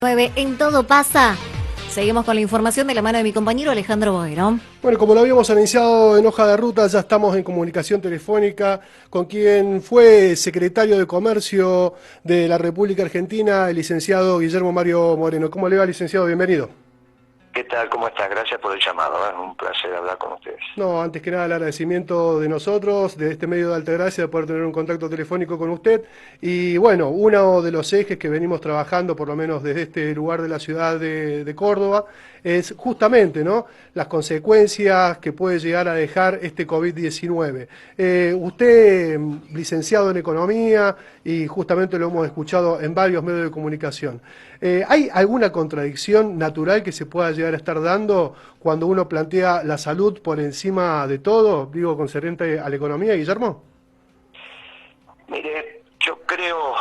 9 en Todo Pasa. Seguimos con la información de la mano de mi compañero Alejandro Boero. Bueno, como lo habíamos anunciado en hoja de ruta, ya estamos en comunicación telefónica con quien fue secretario de Comercio de la República Argentina, el licenciado Guillermo Mario Moreno. ¿Cómo le va, licenciado? Bienvenido. ¿Qué tal? ¿Cómo estás? Gracias por el llamado. Es un placer hablar con ustedes. No, antes que nada el agradecimiento de nosotros, de este medio de Altagracia, de poder tener un contacto telefónico con usted. Y bueno, uno de los ejes que venimos trabajando, por lo menos desde este lugar de la ciudad de Córdoba, es justamente, ¿no?, las consecuencias que puede llegar a dejar este COVID-19. Usted, licenciado en Economía, y justamente lo hemos escuchado en varios medios de comunicación, ¿hay alguna contradicción natural que se pueda llegar a estar dando cuando uno plantea la salud por encima de todo, digo, concerniente a la economía, Guillermo? Mire, yo creo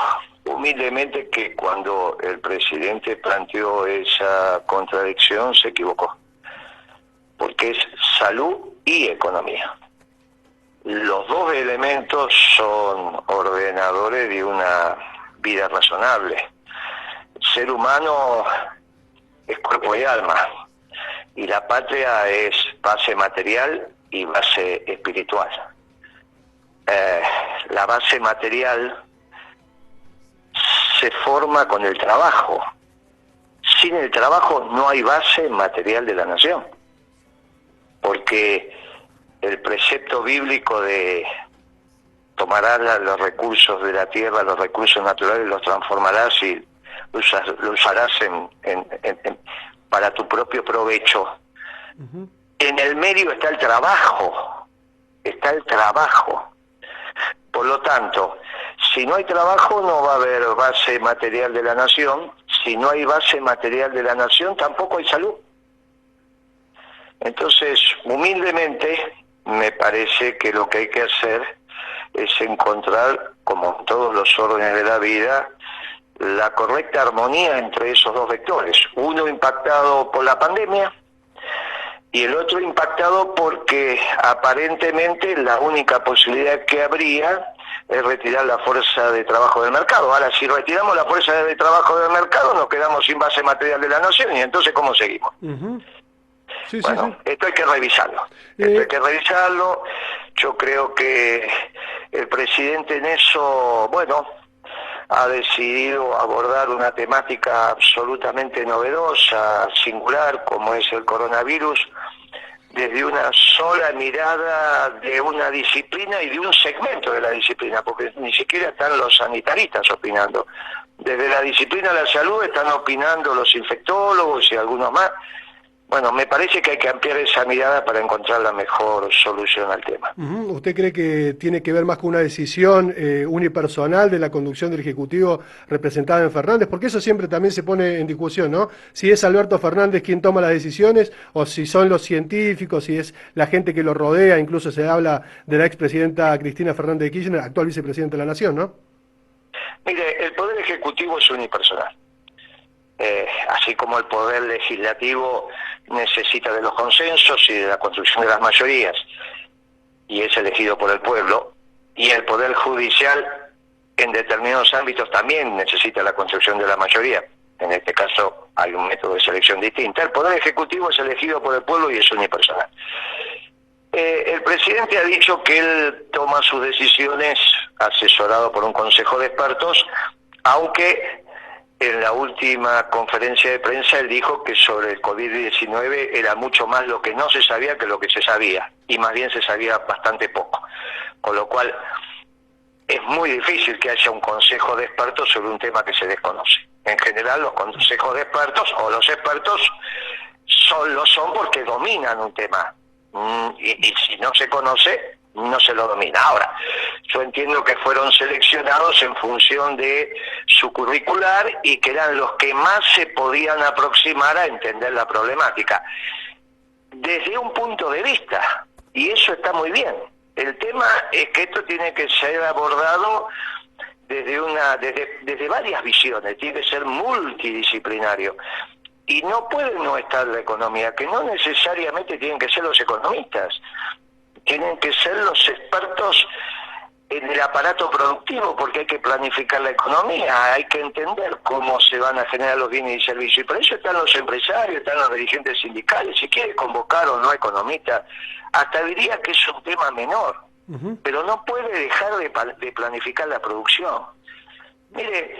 humildemente que cuando el presidente planteó esa contradicción se equivocó, porque es salud y economía. Los dos elementos son ordenadores de una vida razonable. El ser humano es cuerpo y alma, y la patria es base material y base espiritual. La base material se forma con el trabajo. Sin el trabajo no hay base material de la nación, porque el precepto bíblico de tomarás los recursos de la tierra, los recursos naturales, los transformarás y lo usarás para tu propio provecho. Uh-huh. En el medio está el trabajo, Por lo tanto, si no hay trabajo no va a haber base material de la nación. Si no hay base material de la nación tampoco hay salud. Entonces, humildemente, me parece que lo que hay que hacer es encontrar, como en todos los órdenes de la vida, la correcta armonía entre esos dos vectores. Uno impactado por la pandemia y el otro impactado porque aparentemente la única posibilidad que habría es retirar la fuerza de trabajo del mercado. Ahora, si retiramos la fuerza de trabajo del mercado, nos quedamos sin base material de la nación, y entonces, ¿cómo seguimos? Uh-huh. Sí, bueno, sí. Esto hay que revisarlo. Yo creo que el presidente en eso, ha decidido abordar una temática absolutamente novedosa, singular, como es el coronavirus, desde una sola mirada de una disciplina y de un segmento de la disciplina, porque ni siquiera están los sanitaristas opinando. Desde la disciplina de la salud están opinando los infectólogos y algunos más. Bueno, me parece que hay que ampliar esa mirada para encontrar la mejor solución al tema. Uh-huh. ¿Usted cree que tiene que ver más con una decisión unipersonal de la conducción del Ejecutivo representada en Fernández? Porque eso siempre también se pone en discusión, ¿no? Si es Alberto Fernández quien toma las decisiones, o si son los científicos, si es la gente que lo rodea. Incluso se habla de la expresidenta Cristina Fernández de Kirchner, actual vicepresidenta de la Nación, ¿no? Mire, el Poder Ejecutivo es unipersonal. Así como el Poder Legislativo necesita de los consensos y de la construcción de las mayorías, y es elegido por el pueblo, y el Poder Judicial en determinados ámbitos también necesita la construcción de la mayoría. En este caso hay un método de selección distinto. El Poder Ejecutivo es elegido por el pueblo y es unipersonal. El presidente ha dicho que él toma sus decisiones asesorado por un consejo de expertos, aunque en la última conferencia de prensa él dijo que sobre el COVID-19 era mucho más lo que no se sabía que lo que se sabía, y más bien se sabía bastante poco. Con lo cual es muy difícil que haya un consejo de expertos sobre un tema que se desconoce. En general los consejos de expertos o los expertos lo son porque dominan un tema, y si no se conoce, no se lo domina. Ahora, yo entiendo que fueron seleccionados en función de su curricular y que eran los que más se podían aproximar a entender la problemática desde un punto de vista, y eso está muy bien. El tema es que esto tiene que ser abordado desde varias visiones, tiene que ser multidisciplinario. Y no puede no estar la economía, que no necesariamente tienen que ser los economistas, tienen que ser los expertos en el aparato productivo, porque hay que planificar la economía, hay que entender cómo se van a generar los bienes y servicios. Y para eso están los empresarios, están los dirigentes sindicales. Si quiere convocar o no economistas, hasta diría que es un tema menor, pero no puede dejar de planificar la producción. Mire,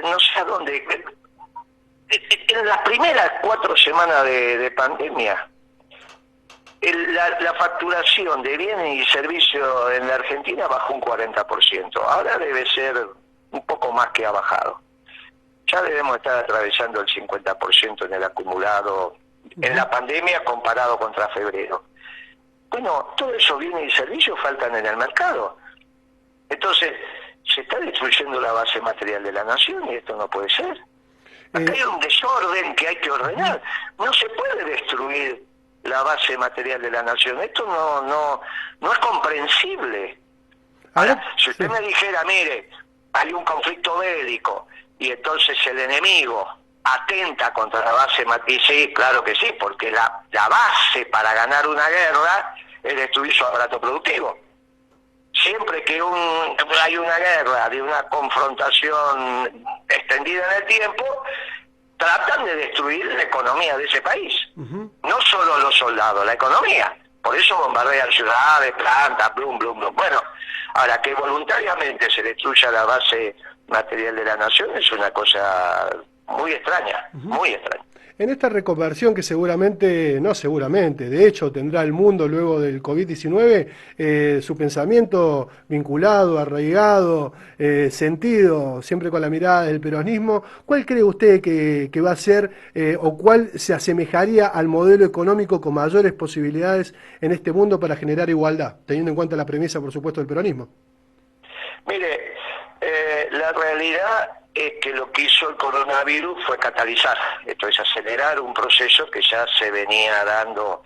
no sé a dónde... En las primeras 4 semanas de pandemia, la facturación de bienes y servicios en la Argentina bajó un 40%. Ahora debe ser un poco más que ha bajado. Ya debemos estar atravesando el 50% en el acumulado en la pandemia comparado contra febrero. Bueno, todos esos bienes y servicios faltan en el mercado. Entonces, se está destruyendo la base material de la nación y esto no puede ser. Acá hay un desorden que hay que ordenar. No se puede destruir la base material de la nación. Esto no es comprensible. Ahora, si usted me dijera, mire, hay un conflicto bélico y entonces el enemigo atenta contra la base material, sí, claro que sí, porque la base para ganar una guerra es destruir su aparato productivo. Siempre que hay una guerra, de una confrontación extendida en el tiempo, tratan de destruir la economía de ese país. No solo los soldados, la economía. Por eso bombardean ciudades, plantas, blum, blum, blum. Bueno, ahora que voluntariamente se destruya la base material de la nación es una cosa muy extraña, muy extraña. En esta reconversión que de hecho tendrá el mundo luego del COVID-19, su pensamiento vinculado, arraigado, sentido, siempre con la mirada del peronismo, ¿cuál cree usted que va a ser o cuál se asemejaría al modelo económico con mayores posibilidades en este mundo para generar igualdad, teniendo en cuenta la premisa, por supuesto, del peronismo? Mire, la realidad es que lo que hizo el coronavirus fue catalizar, esto es acelerar un proceso que ya se venía dando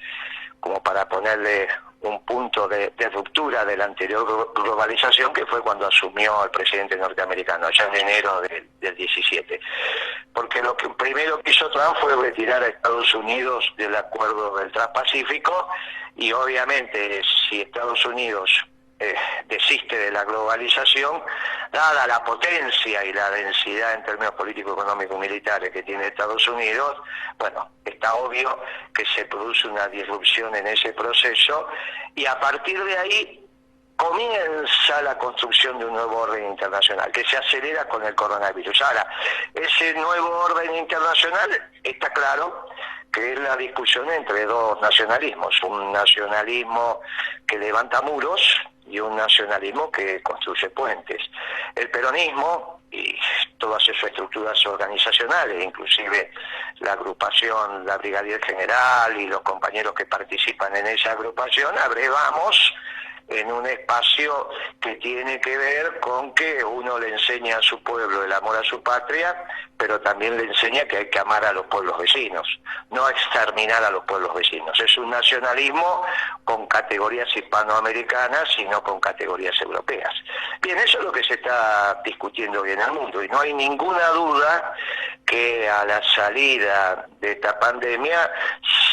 como para ponerle un punto de ruptura de la anterior globalización, que fue cuando asumió el presidente norteamericano, allá en enero del 17. Porque lo que primero que hizo Trump fue retirar a Estados Unidos del acuerdo del Transpacífico, y obviamente si Estados Unidos desiste de la globalización, dada la potencia y la densidad en términos políticos, económicos y militares que tiene Estados Unidos, bueno, está obvio que se produce una disrupción en ese proceso y a partir de ahí comienza la construcción de un nuevo orden internacional que se acelera con el coronavirus. Ahora, ese nuevo orden internacional está claro que es la discusión entre dos nacionalismos, un nacionalismo que levanta muros y un nacionalismo que construye puentes. El peronismo y todas sus estructuras organizacionales, inclusive la agrupación, la Brigadier General y los compañeros que participan en esa agrupación, abrevamos en un espacio que tiene que ver con que uno le enseña a su pueblo el amor a su patria, pero también le enseña que hay que amar a los pueblos vecinos, no exterminar a los pueblos vecinos. Es un nacionalismo con categorías hispanoamericanas y no con categorías europeas. Bien, eso es lo que se está discutiendo hoy en el mundo y no hay ninguna duda que a la salida de esta pandemia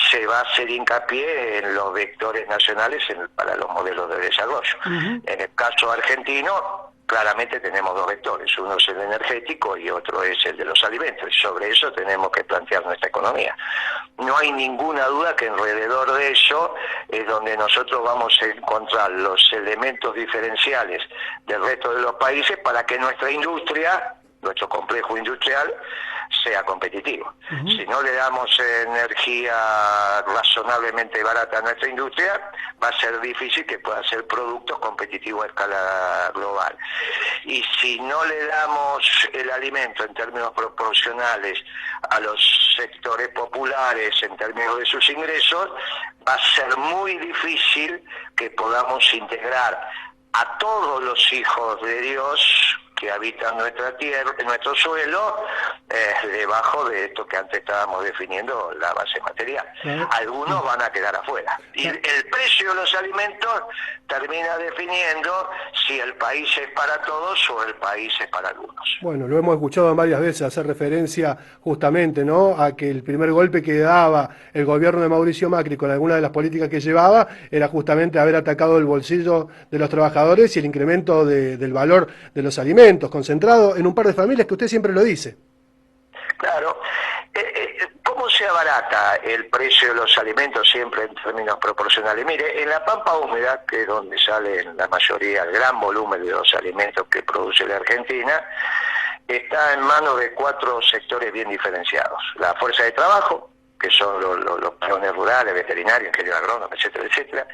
se va a hacer hincapié en los vectores nacionales para los modelos de desarrollo. En el caso argentino, claramente tenemos dos vectores, uno es el energético y otro es el de los alimentos, y sobre eso tenemos que plantear nuestra economía. No hay ninguna duda que alrededor de eso es donde nosotros vamos a encontrar los elementos diferenciales del resto de los países para que nuestra industria, nuestro complejo industrial, sea competitivo. Si no le damos energía razonablemente barata a nuestra industria, va a ser difícil que pueda hacer productos competitivos a escala global. Y si no le damos el alimento en términos proporcionales a los sectores populares en términos de sus ingresos, va a ser muy difícil que podamos integrar a todos los hijos de Dios que habitan nuestra tierra, nuestro suelo, debajo de esto que antes estábamos definiendo, la base material. Algunos van a quedar afuera. Y el precio de los alimentos termina definiendo si el país es para todos o el país es para algunos. Bueno, lo hemos escuchado varias veces hacer referencia justamente, ¿no?, a que el primer golpe que daba el gobierno de Mauricio Macri con alguna de las políticas que llevaba era justamente haber atacado el bolsillo de los trabajadores y el incremento del valor de los alimentos, concentrado en un par de familias que usted siempre lo dice. Claro. ¿Cómo se abarata el precio de los alimentos siempre en términos proporcionales? Mire, en la pampa húmeda, que es donde sale la mayoría, el gran volumen de los alimentos que produce la Argentina, está en manos de 4 sectores bien diferenciados. La fuerza de trabajo, que son los peones rurales, veterinarios, ingenieros agrónomos, etcétera, etcétera.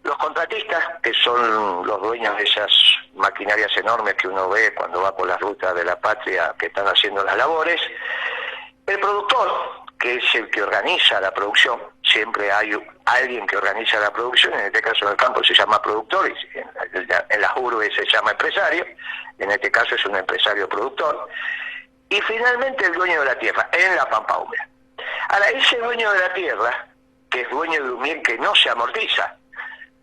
Los contratistas, que son los dueños de esas maquinarias enormes que uno ve cuando va por las rutas de la patria que están haciendo las labores. El productor, que es el que organiza la producción, siempre hay alguien que organiza la producción, en este caso en el campo se llama productor, y en las urbes se llama empresario, en este caso es un empresario productor, y finalmente el dueño de la tierra, en la pampa húmeda. Ahora, ese dueño de la tierra, que es dueño de un bien que no se amortiza,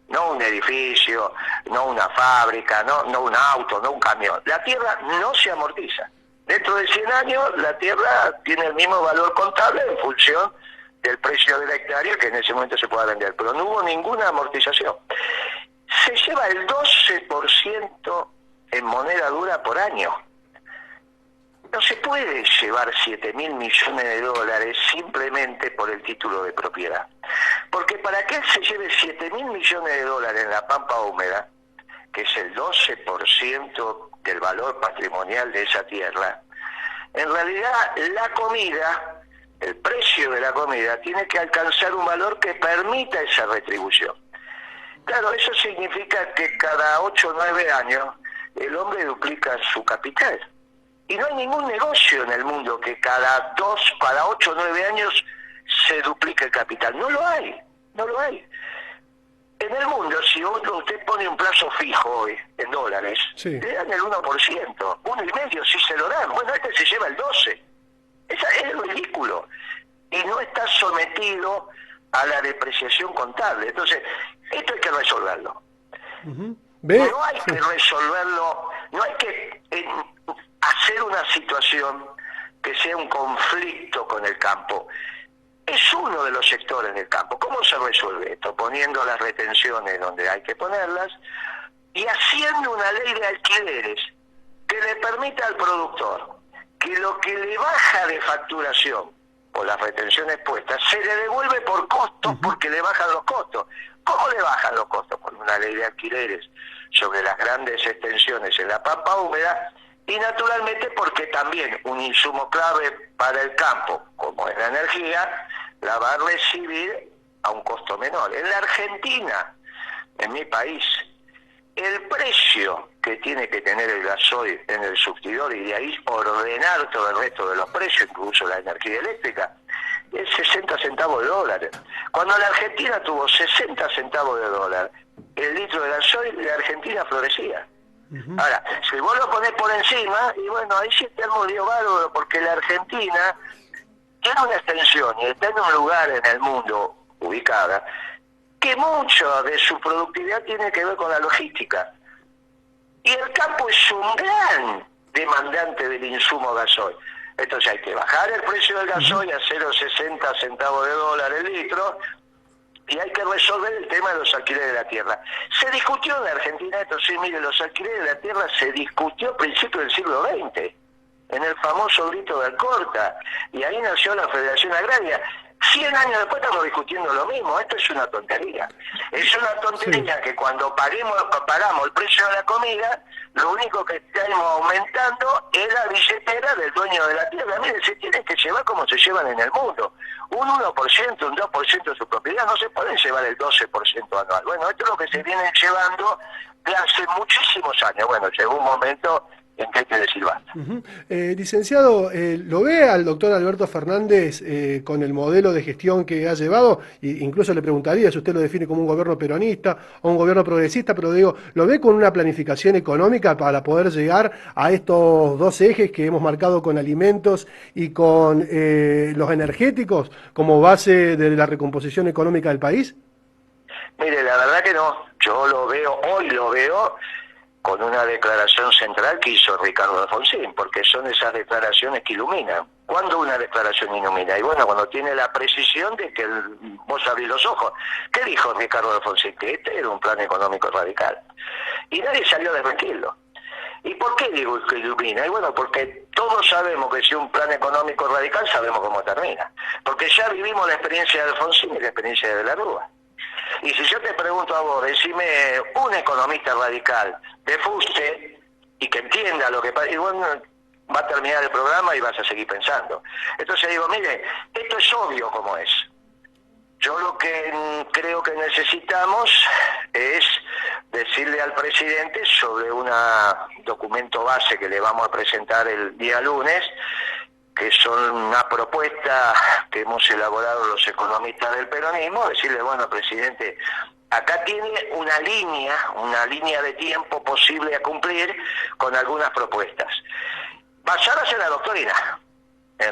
no un edificio, no una fábrica, no un auto, no un camión, la tierra no se amortiza. Dentro de 100 años la tierra tiene el mismo valor contable en función del precio de la hectárea que en ese momento se pueda vender, pero no hubo ninguna amortización. Se lleva el 12% en moneda dura por año. No se puede llevar 7.000 millones de dólares simplemente por el título de propiedad. Porque para que él se lleve 7.000 millones de dólares en la pampa húmeda, que es el 12% del valor patrimonial de esa tierra, en realidad la comida, el precio de la comida, tiene que alcanzar un valor que permita esa retribución. Claro, eso significa que cada 8 o 9 años el hombre duplica su capital. Y no hay ningún negocio en el mundo que cada 8 o 9 años se duplique el capital. No lo hay, no lo hay. En el mundo, si usted pone un plazo fijo hoy, en dólares, sí, le dan el 1%, 1,5% si se lo dan. Bueno, este se lleva el 12%. Es ridículo. Y no está sometido a la depreciación contable. Entonces, esto hay que resolverlo. No hay que resolverlo, no hay que hacer una situación que sea un conflicto con el campo. Es uno de los sectores del campo. ¿Cómo se resuelve esto? Poniendo las retenciones donde hay que ponerlas y haciendo una ley de alquileres que le permita al productor que lo que le baja de facturación por las retenciones puestas se le devuelve por costos porque le bajan los costos. ¿Cómo le bajan los costos? Por una ley de alquileres sobre las grandes extensiones en la pampa húmeda y naturalmente porque también un insumo clave para el campo, como es la energía, la va a recibir a un costo menor. En la Argentina, en mi país, el precio que tiene que tener el gasoil en el surtidor y de ahí ordenar todo el resto de los precios, incluso la energía eléctrica, es 60 centavos de dólar. Cuando la Argentina tuvo 60 centavos de dólar, el litro de gasoil, la Argentina florecía. Ahora, si vos lo ponés por encima, y bueno, ahí sí está el modio bárbaro, porque la Argentina tiene una extensión y está en un lugar en el mundo ubicada, que mucho de su productividad tiene que ver con la logística. Y el campo es un gran demandante del insumo gasoil. Entonces hay que bajar el precio del gasoil a 0,60 centavos de dólar el litro, y hay que resolver el tema de los alquileres de la tierra. Se discutió en la Argentina esto, sí, mire, los alquileres de la tierra se discutió a principios del siglo XX, en el famoso grito de Alcorta, y ahí nació la Federación Agraria. 100 años después estamos discutiendo lo mismo. Esto es una tontería. Es una tontería que cuando pagamos el precio de la comida, lo único que estamos aumentando es la billetera del dueño de la tierra. Mire, se tienen que llevar como se llevan en el mundo. Un 1%, un 2% de su propiedad, no se pueden llevar el 12% anual. Bueno, esto es lo que se viene llevando de hace muchísimos años. Bueno, llegó un momento en que hay que decir basta. Licenciado, ¿lo ve al doctor Alberto Fernández con el modelo de gestión que ha llevado? Incluso le preguntaría si usted lo define como un gobierno peronista o un gobierno progresista, pero digo, ¿lo ve con una planificación económica para poder llegar a estos dos ejes que hemos marcado con alimentos y con los energéticos como base de la recomposición económica del país? Mire, la verdad que no. Yo lo veo, hoy lo veo con una declaración central que hizo Ricardo Alfonsín, porque son esas declaraciones que iluminan. ¿Cuándo una declaración ilumina? Y bueno, cuando tiene la precisión de que vos abrís los ojos. ¿Qué dijo Ricardo Alfonsín? Que este era un plan económico radical. Y nadie salió a desmentirlo. ¿Y por qué digo que ilumina? Y bueno, porque todos sabemos que si un plan económico radical sabemos cómo termina. Porque ya vivimos la experiencia de Alfonsín y la experiencia de la Rúa. Y si yo te pregunto a vos, decime un economista radical de fuste y que entienda lo que pasa, y bueno, va a terminar el programa y vas a seguir pensando. Entonces digo, mire, esto es obvio como es. Yo lo que creo que necesitamos es decirle al presidente sobre un documento base que le vamos a presentar el día lunes, que son una propuesta que hemos elaborado los economistas del peronismo, decirle, bueno, presidente, acá tiene una línea de tiempo posible a cumplir con algunas propuestas, basadas en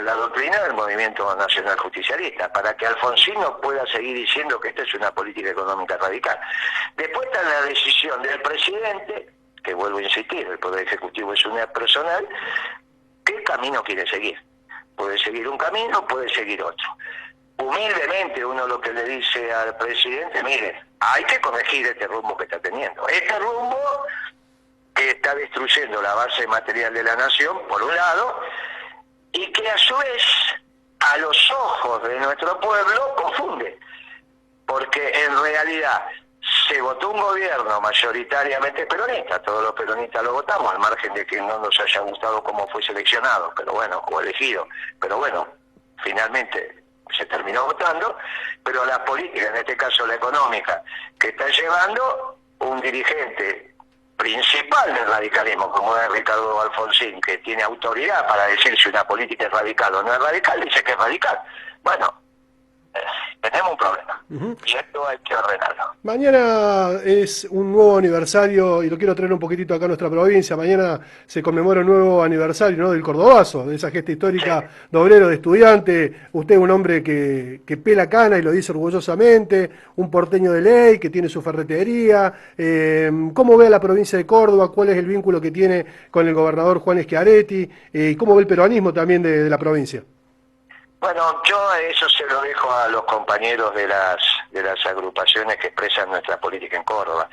la doctrina del Movimiento Nacional Justicialista, para que Alfonsín no pueda seguir diciendo que esta es una política económica radical. Después está la decisión del presidente, que vuelvo a insistir, el Poder Ejecutivo es una personal, ¿qué camino quiere seguir? Puede seguir un camino, puede seguir otro. Humildemente uno lo que le dice al presidente, mire, hay que corregir este rumbo que está teniendo. Este rumbo que está destruyendo la base material de la nación, por un lado, y que a su vez, a los ojos de nuestro pueblo, confunde. Porque en realidad se votó un gobierno mayoritariamente peronista, todos los peronistas lo votamos, al margen de que no nos haya gustado cómo fue seleccionado, pero bueno, o elegido, pero bueno, finalmente se terminó votando, pero la política, en este caso la económica, que está llevando un dirigente principal del radicalismo, como es Ricardo Alfonsín, que tiene autoridad para decir si una política es radical o no es radical, dice que es radical. Bueno, tenemos un problema. Y esto hay que ordenarlo. Mañana es un nuevo aniversario y lo quiero traer un poquitito acá a nuestra provincia. Mañana se conmemora un nuevo aniversario, ¿no?, del Cordobazo, de esa gesta histórica, sí, de obrero, de estudiante. Usted es un hombre que pela cana y lo dice orgullosamente, un porteño de ley que tiene su ferretería. ¿Cómo ve a la provincia de Córdoba? ¿Cuál es el vínculo que tiene con el gobernador Juan Schiaretti? ¿Y cómo ve el peronismo también de la provincia? Bueno, yo eso se lo dejo a los compañeros de las agrupaciones que expresan nuestra política en Córdoba.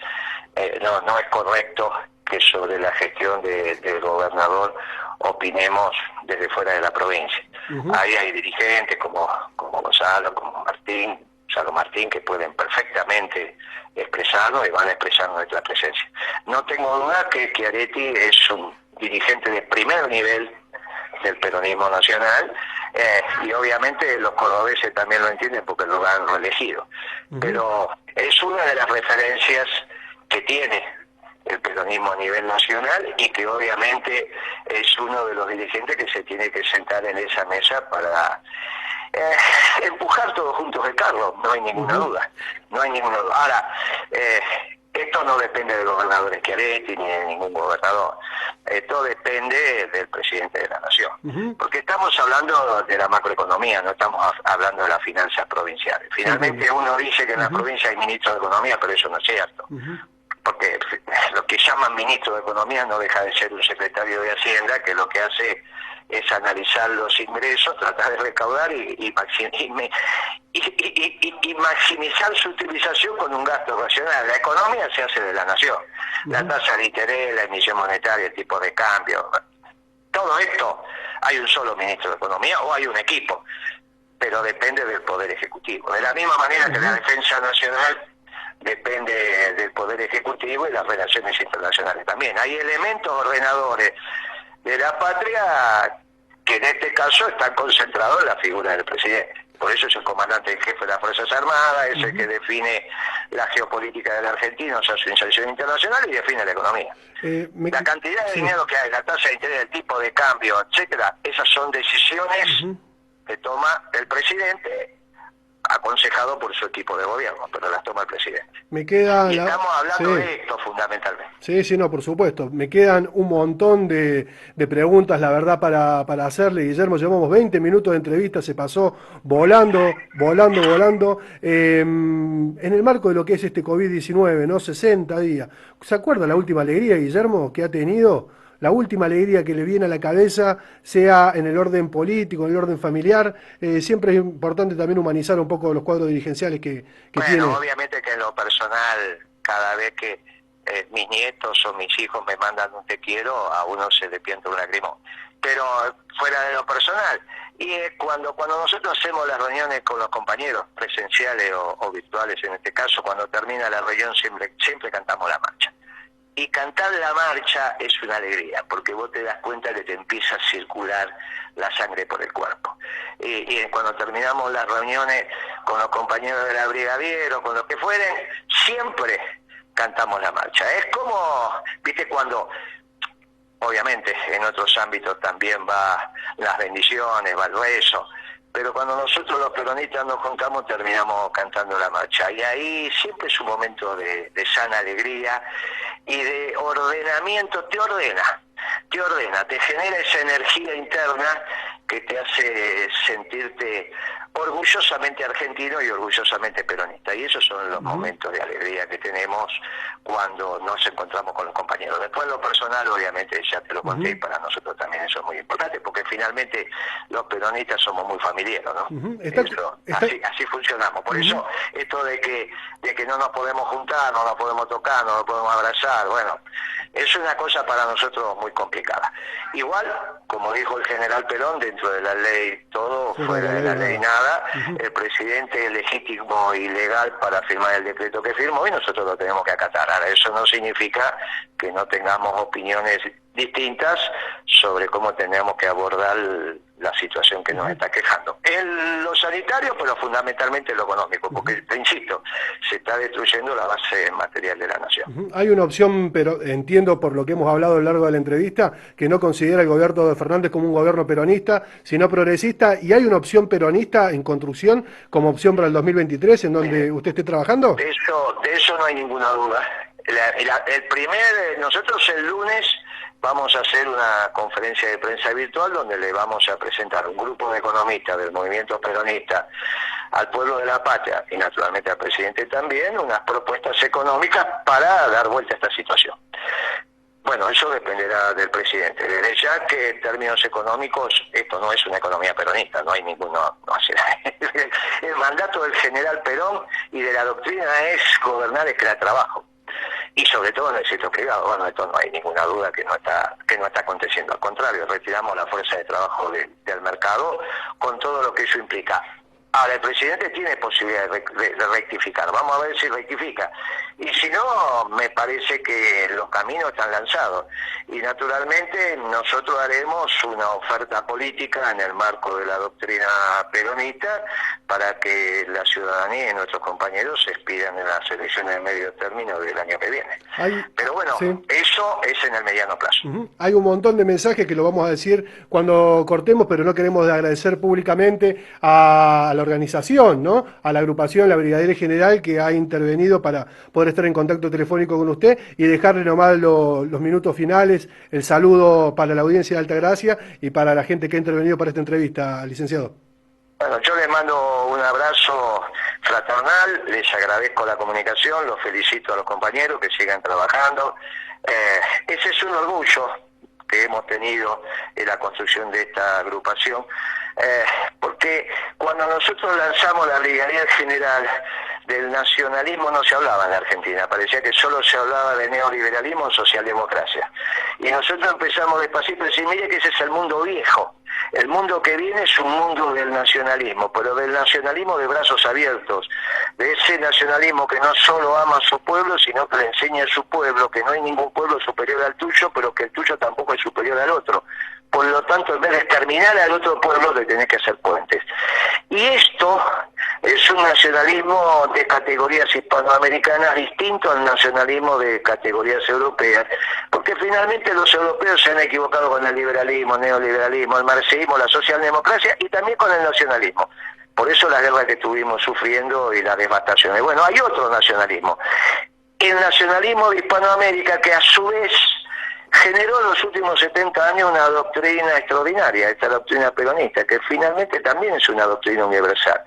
No es correcto que sobre la gestión del gobernador opinemos desde fuera de la provincia. Ahí hay dirigentes como Gonzalo, como Martín, que pueden perfectamente expresarlo y van a expresar nuestra presencia. No tengo duda que Schiaretti es un dirigente de primer nivel del peronismo nacional, y obviamente los cordobeses también lo entienden porque lo han elegido. Pero es una de las referencias que tiene el peronismo a nivel nacional y que obviamente es uno de los dirigentes que se tiene que sentar en esa mesa para empujar todos juntos el carro, no hay ninguna duda. Ahora, esto no depende del gobernador Schiaretti ni de ningún gobernador. Esto depende del presidente de la nación. Porque estamos hablando de la macroeconomía, no estamos hablando de las finanzas provinciales. Finalmente uno dice que en la provincia hay ministro de Economía, pero eso no es cierto. Porque lo que llaman ministro de Economía no deja de ser un secretario de Hacienda que lo que hace es analizar los ingresos, tratar de recaudar y maximizar su utilización con un gasto racional. La economía se hace de la nación. La tasa de interés, la emisión monetaria, el tipo de cambio. Todo esto, hay un solo ministro de Economía o hay un equipo, pero depende del Poder Ejecutivo. De la misma manera que la defensa nacional depende del Poder Ejecutivo y las relaciones internacionales también. Hay elementos ordenadores de la patria que en este caso están concentrados en la figura del presidente. Por eso es el comandante en jefe de las Fuerzas Armadas, es el que define la geopolítica de la Argentina, o sea, su inserción internacional, y define la economía. La cantidad de dinero que hay, la tasa de interés, el tipo de cambio, etcétera, esas son decisiones que toma el presidente, aconsejado por su equipo de gobierno, pero las toma el presidente. Y estamos hablando de esto fundamentalmente. Sí, no, por supuesto. Me quedan un montón de preguntas, la verdad, para hacerle. Guillermo, llevamos 20 minutos de entrevista, se pasó volando. En el marco de lo que es este COVID-19, ¿no? 60 días. ¿Se acuerda la última alegría, Guillermo, que ha tenido? La última alegría que le viene a la cabeza, sea en el orden político, en el orden familiar. Siempre es importante también humanizar un poco los cuadros dirigenciales que tiene. Bueno, obviamente que en lo personal, cada vez que mis nietos o mis hijos me mandan un te quiero, a uno se le pianta un lagrimón. Pero fuera de lo personal, y cuando nosotros hacemos las reuniones con los compañeros, presenciales o virtuales en este caso, cuando termina la reunión siempre cantamos la marcha. Y cantar la marcha es una alegría, porque vos te das cuenta que te empieza a circular la sangre por el cuerpo. Y cuando terminamos las reuniones con los compañeros de la brigadier o con los que fueren, siempre cantamos la marcha. Es como, viste, cuando, obviamente, en otros ámbitos también va las bendiciones, va el rezo, pero cuando nosotros los peronistas nos juntamos terminamos cantando la marcha, y ahí siempre es un momento de sana alegría y de ordenamiento. Te ordena, te genera esa energía interna que te hace sentirte orgullosamente argentino y orgullosamente peronista, y esos son los momentos de alegría que tenemos cuando nos encontramos con los compañeros. Después lo personal, obviamente, ya te lo conté, y para nosotros también eso es muy importante, porque finalmente los peronistas somos muy familiares, ¿no? Así funcionamos. Por eso esto de que no nos podemos juntar, no nos podemos tocar, no nos podemos abrazar, bueno, es una cosa para nosotros muy complicada. Igual, como dijo el general Perón, dentro de la ley todo, fuera de la ley nada, el presidente es legítimo y legal para firmar el decreto que firmó, y nosotros lo tenemos que acatar. Ahora, eso no significa que no tengamos opiniones distintas sobre cómo tenemos que abordar la situación que nos está quejando. En lo sanitario, pero fundamentalmente en lo económico, porque, te insisto, se está destruyendo la base material de la nación. Hay una opción, pero entiendo por lo que hemos hablado a lo largo de la entrevista, que no considera el gobierno de Fernández como un gobierno peronista, sino progresista, y hay una opción peronista en construcción como opción para el 2023, en donde usted esté trabajando. De eso no hay ninguna duda. Nosotros el lunes vamos a hacer una conferencia de prensa virtual donde le vamos a presentar un grupo de economistas del movimiento peronista al pueblo de la patria, y naturalmente al presidente también, unas propuestas económicas para dar vuelta a esta situación. Bueno, eso dependerá del presidente. Desde ya que en términos económicos esto no es una economía peronista, no hay ninguno. El mandato del general Perón y de la doctrina es gobernar es crear trabajo. Y sobre todo en el sector privado. Bueno, esto no hay ninguna duda que no está aconteciendo. Al contrario, retiramos la fuerza de trabajo del mercado con todo lo que eso implica. Ahora, el presidente tiene posibilidad de rectificar. Vamos a ver si rectifica. Y si no, me parece que los caminos están lanzados. Y naturalmente nosotros haremos una oferta política en el marco de la doctrina peronista para que la ciudadanía y nuestros compañeros se expidan en las elecciones de medio término del año que viene. Pero bueno, eso es en el mediano plazo. Hay un montón de mensajes que lo vamos a decir cuando cortemos, pero no queremos de agradecer públicamente a la organización, ¿no? A la agrupación, la Brigadier General, que ha intervenido para poder estar en contacto telefónico con usted, y dejarle nomás los minutos finales, el saludo para la audiencia de Altagracia y para la gente que ha intervenido para esta entrevista, licenciado. Bueno, yo les mando un abrazo fraternal, les agradezco la comunicación, los felicito a los compañeros que sigan trabajando. Ese es un orgullo que hemos tenido en la construcción de esta agrupación, porque cuando nosotros lanzamos la Brigadier General, del nacionalismo no se hablaba en la Argentina, parecía que solo se hablaba de neoliberalismo o socialdemocracia. Y nosotros empezamos despacito a decir, mire que ese es el mundo viejo. El mundo que viene es un mundo del nacionalismo, pero del nacionalismo de brazos abiertos, de ese nacionalismo que no solo ama a su pueblo, sino que le enseña a su pueblo que no hay ningún pueblo superior al tuyo, pero que el tuyo tampoco es superior al otro. Por lo tanto, en vez de exterminar al otro pueblo, le tenés que hacer puentes. Y esto nacionalismo de categorías hispanoamericanas distinto al nacionalismo de categorías europeas, porque finalmente los europeos se han equivocado con el liberalismo, el neoliberalismo, el marxismo, la socialdemocracia y también con el nacionalismo. Por eso la guerra que estuvimos sufriendo y las devastaciones. Bueno, hay otro nacionalismo. El nacionalismo de Hispanoamérica, que a su vez generó en los últimos 70 años una doctrina extraordinaria, esta doctrina peronista, que finalmente también es una doctrina universal.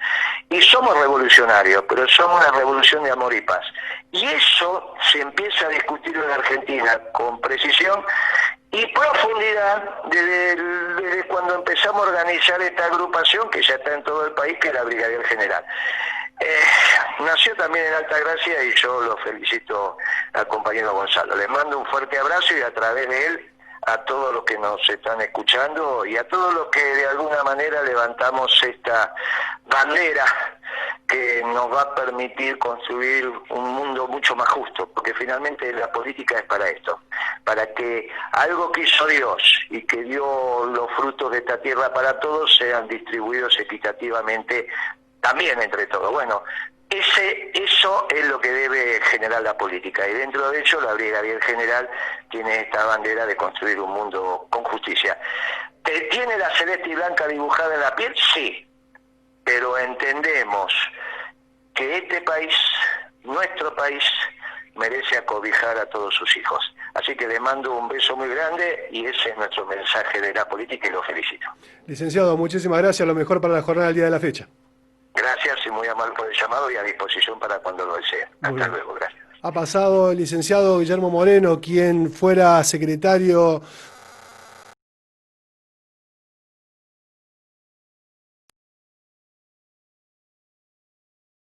Y somos revolucionarios, pero somos una revolución de amor y paz. Y eso se empieza a discutir en Argentina con precisión y profundidad desde cuando empezamos a organizar esta agrupación, que ya está en todo el país, que es la Brigadier General. Nació también en Altagracia y yo lo felicito al compañero Gonzalo. Les mando un fuerte abrazo y a través de él a todos los que nos están escuchando y a todos los que de alguna manera levantamos esta bandera que nos va a permitir construir un mundo mucho más justo, porque finalmente la política es para esto, para que algo que hizo Dios y que dio los frutos de esta tierra para todos sean distribuidos equitativamente también entre todos. Bueno, eso es lo que debe generar la política, y dentro de ello la Brigadier General tiene esta bandera de construir un mundo con justicia. ¿Tiene la celeste y blanca dibujada en la piel? Sí, pero entendemos que este país, nuestro país, merece acobijar a todos sus hijos. Así que le mando un beso muy grande y ese es nuestro mensaje de la política y lo felicito. Licenciado, muchísimas gracias, lo mejor para la jornada del día de la fecha. Gracias y muy amable por el llamado y a disposición para cuando lo deseen. Hasta luego, gracias. Ha pasado el licenciado Guillermo Moreno, quien fuera secretario